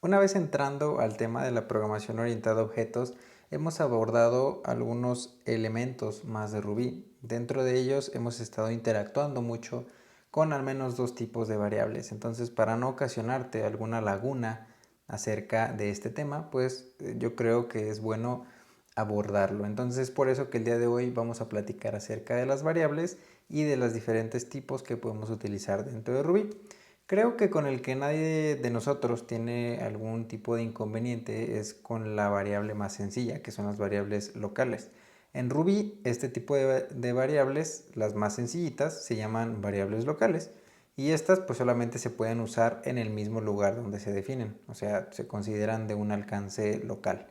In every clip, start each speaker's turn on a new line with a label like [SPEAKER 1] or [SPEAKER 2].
[SPEAKER 1] Una vez entrando al tema de la programación orientada a objetos, hemos abordado algunos elementos más de Ruby. Dentro de ellos hemos estado interactuando mucho con al menos dos tipos de variables. Entonces, para no ocasionarte alguna laguna acerca de este tema, pues yo creo que es bueno abordarlo. Entonces, por eso que el día de hoy vamos a platicar acerca de las variables y de los diferentes tipos que podemos utilizar dentro de Ruby. Creo que con el que nadie de nosotros tiene algún tipo de inconveniente es con la variable más sencilla, que son las variables locales. En Ruby, este tipo de variables, las más sencillitas, se llaman variables locales. Y estas pues solamente se pueden usar en el mismo lugar donde se definen, o sea, se consideran de un alcance local.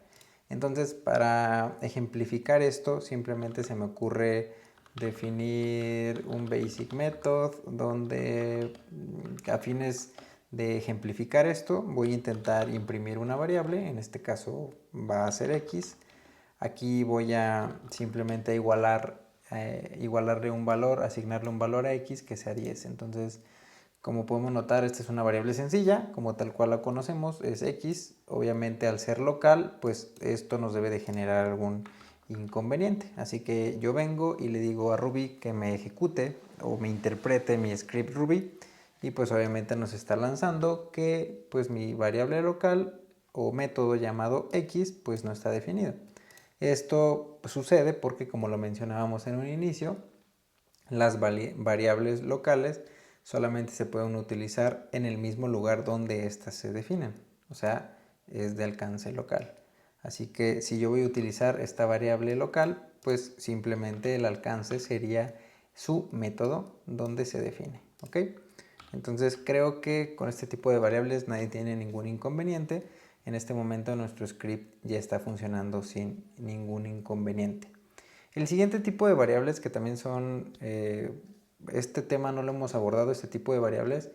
[SPEAKER 1] Entonces, para ejemplificar esto, simplemente se me ocurre definir un basic method donde a fines de ejemplificar esto voy a intentar imprimir una variable, en este caso va a ser x. Aquí voy a simplemente igualarle un valor, asignarle un valor a x que sea 10. Entonces, como podemos notar, esta es una variable sencilla, como tal cual la conocemos, es x. Obviamente al ser local, pues esto nos debe de generar algún inconveniente. Así que yo vengo y le digo a Ruby que me ejecute o me interprete mi script Ruby y pues obviamente nos está lanzando que pues mi variable local o método llamado x pues no está definido. Esto sucede porque, como lo mencionábamos en un inicio, las variables locales solamente se pueden utilizar en el mismo lugar donde éstas se definen, o sea, es de alcance local. Así que si yo voy a utilizar esta variable local, pues simplemente el alcance sería su método donde se define, ¿ok? Entonces creo que con este tipo de variables nadie tiene ningún inconveniente. En este momento nuestro script ya está funcionando sin ningún inconveniente. El siguiente tipo de variables que también son, este tema no lo hemos abordado, este tipo de variables,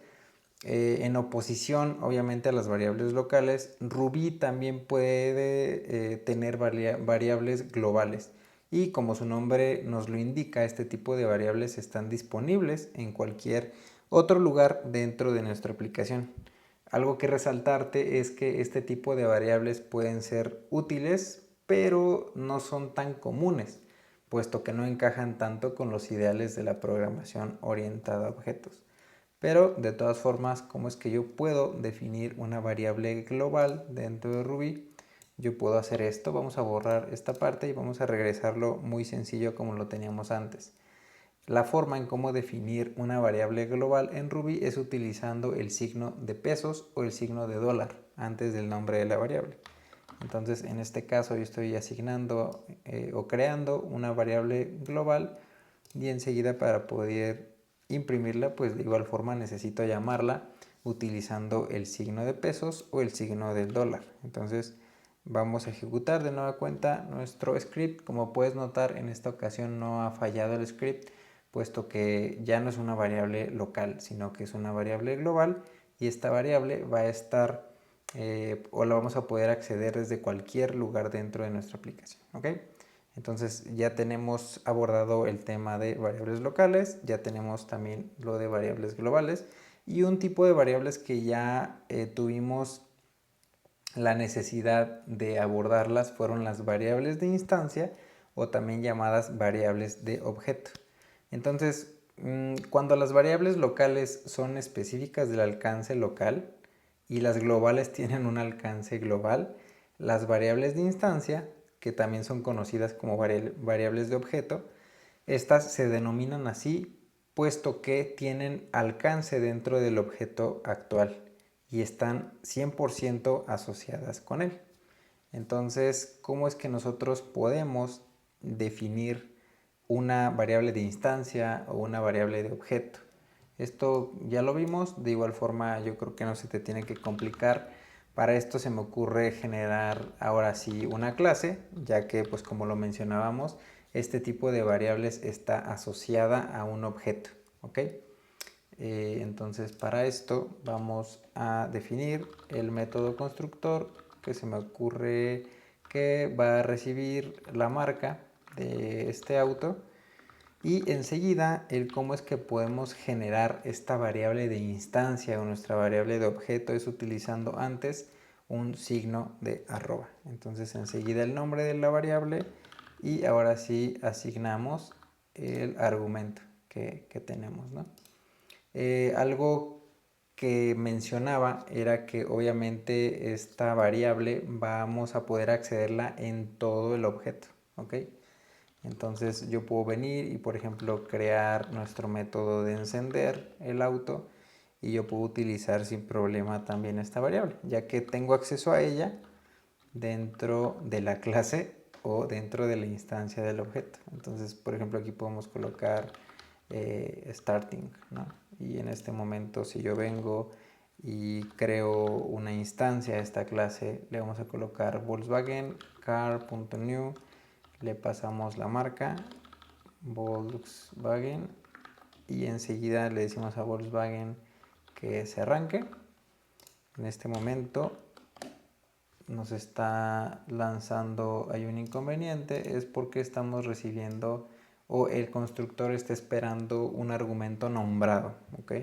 [SPEAKER 1] en oposición obviamente a las variables locales, Ruby también puede tener variables globales. Y como su nombre nos lo indica, este tipo de variables están disponibles en cualquier otro lugar dentro de nuestra aplicación. Algo que resaltarte es que este tipo de variables pueden ser útiles, pero no son tan comunes, puesto que no encajan tanto con los ideales de la programación orientada a objetos. Pero de todas formas, ¿cómo es que yo puedo definir una variable global dentro de Ruby? Yo puedo hacer esto, vamos a borrar esta parte y vamos a regresarlo muy sencillo como lo teníamos antes. La forma en cómo definir una variable global en Ruby es utilizando el signo de pesos o el signo de dólar antes del nombre de la variable. Entonces, en este caso yo estoy asignando o creando una variable global y enseguida para poder imprimirla, pues de igual forma necesito llamarla utilizando el signo de pesos o el signo del dólar. Entonces, vamos a ejecutar de nueva cuenta nuestro script. Como puedes notar, en esta ocasión no ha fallado el script, puesto que ya no es una variable local, sino que es una variable global y esta variable va a estar o la vamos a poder acceder desde cualquier lugar dentro de nuestra aplicación, ¿ok? Entonces ya tenemos abordado el tema de variables locales, ya tenemos también lo de variables globales y un tipo de variables que ya tuvimos la necesidad de abordarlas fueron las variables de instancia o también llamadas variables de objeto. Entonces, cuando las variables locales son específicas del alcance local y las globales tienen un alcance global, las variables de instancia, que también son conocidas como variables de objeto, estas se denominan así puesto que tienen alcance dentro del objeto actual y están 100% asociadas con él. Entonces, ¿cómo es que nosotros podemos definir una variable de instancia o una variable de objeto? Esto ya lo vimos, de igual forma yo creo que no se te tiene que complicar. Para esto se me ocurre generar ahora sí una clase, ya que pues como lo mencionábamos, este tipo de variables está asociada a un objeto, ¿ok? Entonces para esto vamos a definir el método constructor que se me ocurre que va a recibir la marca de este auto y enseguida el cómo es que podemos generar esta variable de instancia o nuestra variable de objeto es utilizando antes un signo de arroba. Entonces enseguida el nombre de la variable y ahora sí asignamos el argumento que tenemos, ¿no? Algo que mencionaba era que obviamente esta variable vamos a poder accederla en todo el objeto, ¿ok? Entonces yo puedo venir y por ejemplo crear nuestro método de encender el auto y yo puedo utilizar sin problema también esta variable, ya que tengo acceso a ella dentro de la clase o dentro de la instancia del objeto. Entonces, por ejemplo, aquí podemos colocar starting, ¿no? Y en este momento, si yo vengo y creo una instancia a esta clase, le vamos a colocar Volkswagen car.new, le pasamos la marca Volkswagen y enseguida le decimos a Volkswagen que se arranque. En este momento nos está lanzando, hay un inconveniente, es porque estamos recibiendo o el constructor está esperando un argumento nombrado, ¿ok?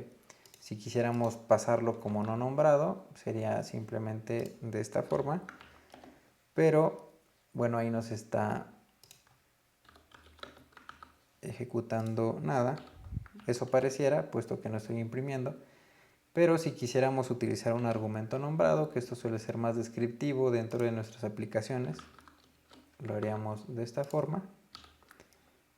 [SPEAKER 1] Si quisiéramos pasarlo como no nombrado, sería simplemente de esta forma, pero bueno, ahí nos está ejecutando nada, eso pareciera, puesto que no estoy imprimiendo. Pero si quisiéramos utilizar un argumento nombrado, que esto suele ser más descriptivo dentro de nuestras aplicaciones, lo haríamos de esta forma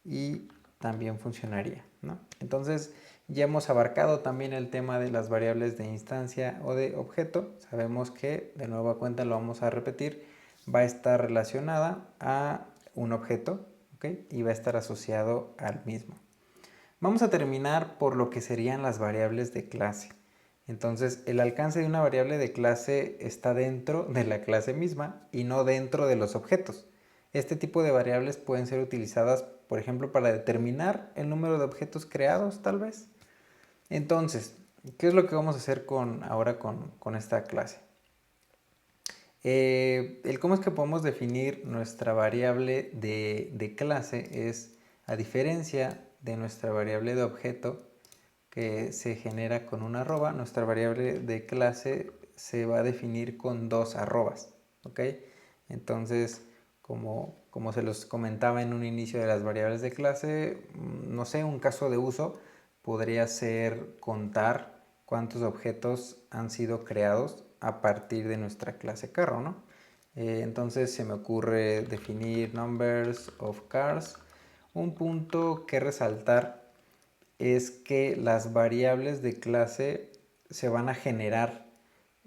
[SPEAKER 1] y también funcionaría, ¿no? Entonces ya hemos abarcado también el tema de las variables de instancia o de objeto. Sabemos que, de nueva cuenta lo vamos a repetir, va a estar relacionada a un objeto, ¿ok? Y va a estar asociado al mismo. Vamos a terminar por lo que serían las variables de clase. Entonces, el alcance de una variable de clase está dentro de la clase misma y no dentro de los objetos. Este tipo de variables pueden ser utilizadas, por ejemplo, para determinar el número de objetos creados, tal vez. Entonces, ¿qué es lo que vamos a hacer ahora con esta clase? El cómo es que podemos definir nuestra variable de clase es, a diferencia de nuestra variable de objeto, que se genera con una arroba, nuestra variable de clase se va a definir con dos arrobas, ¿ok? Entonces, como se los comentaba en un inicio de las variables de clase, no sé, un caso de uso podría ser contar cuántos objetos han sido creados a partir de nuestra clase carro, ¿no? Entonces se me ocurre definir numbers of cars. Un punto que resaltar es que las variables de clase se van a generar,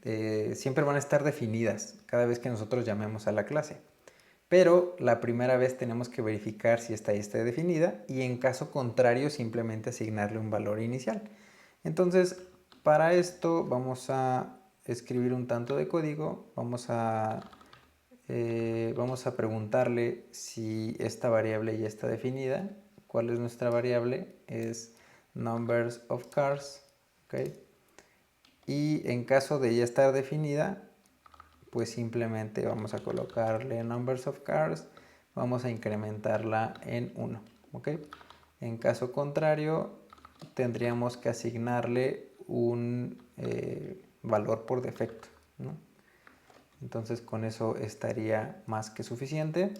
[SPEAKER 1] siempre van a estar definidas cada vez que nosotros llamemos a la clase. Pero la primera vez tenemos que verificar si esta ya está definida y en caso contrario simplemente asignarle un valor inicial. Entonces, para esto vamos a escribir un tanto de código, vamos a preguntarle si esta variable ya está definida. ¿Cuál es nuestra variable? Es numbers of cars, ¿ok? Y en caso de ya estar definida, pues simplemente vamos a colocarle numbers of cars, vamos a incrementarla en 1, ¿ok? En caso contrario, tendríamos que asignarle un valor por defecto, ¿no? Entonces con eso estaría más que suficiente.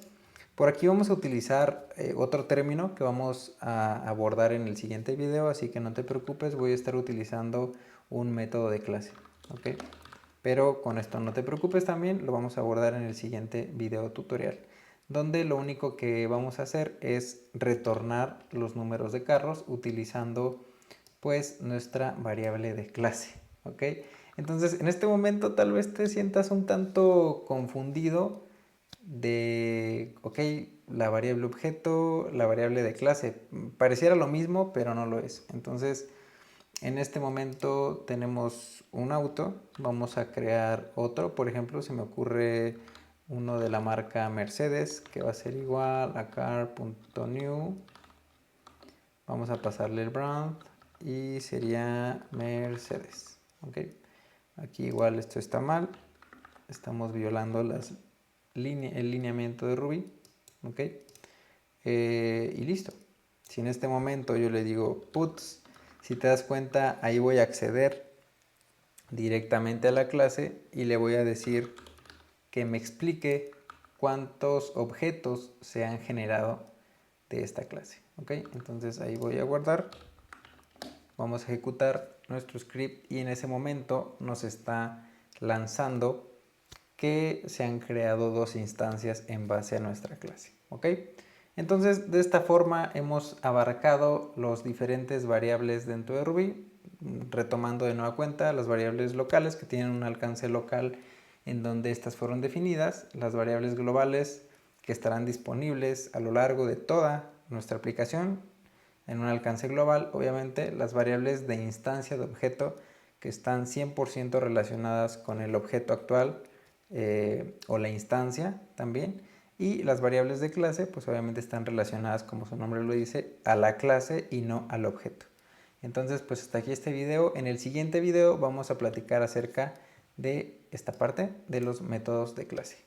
[SPEAKER 1] Por aquí vamos a utilizar otro término que vamos a abordar en el siguiente video, así que no te preocupes, voy a estar utilizando un método de clase, ¿ok? Pero con esto no te preocupes también, lo vamos a abordar en el siguiente video tutorial, donde lo único que vamos a hacer es retornar los números de carros utilizando pues nuestra variable de clase, ¿ok? Entonces en este momento tal vez te sientas un tanto confundido de, ok, la variable objeto, la variable de clase, pareciera lo mismo, pero no lo es. Entonces, en este momento tenemos un auto, vamos a crear otro, por ejemplo, se me ocurre uno de la marca Mercedes, que va a ser igual a car.new, vamos a pasarle el brand y sería Mercedes, ok. Aquí igual esto está mal, estamos violando el lineamiento de Ruby, ok, y listo. Si en este momento yo le digo puts, si te das cuenta ahí voy a acceder directamente a la clase y le voy a decir que me explique cuántos objetos se han generado de esta clase. ¿Ok? Entonces ahí voy a guardar, vamos a ejecutar nuestro script y en ese momento nos está lanzando que se han creado dos instancias en base a nuestra clase. ¿Ok? Entonces de esta forma hemos abarcado los diferentes variables dentro de Ruby, retomando de nueva cuenta las variables locales que tienen un alcance local en donde estas fueron definidas, las variables globales que estarán disponibles a lo largo de toda nuestra aplicación en un alcance global, obviamente las variables de instancia de objeto que están 100% relacionadas con el objeto actual o la instancia también, y las variables de clase pues obviamente están relacionadas, como su nombre lo dice, a la clase y no al objeto. Entonces pues hasta aquí este video. En el siguiente video vamos a platicar acerca de esta parte de los métodos de clase.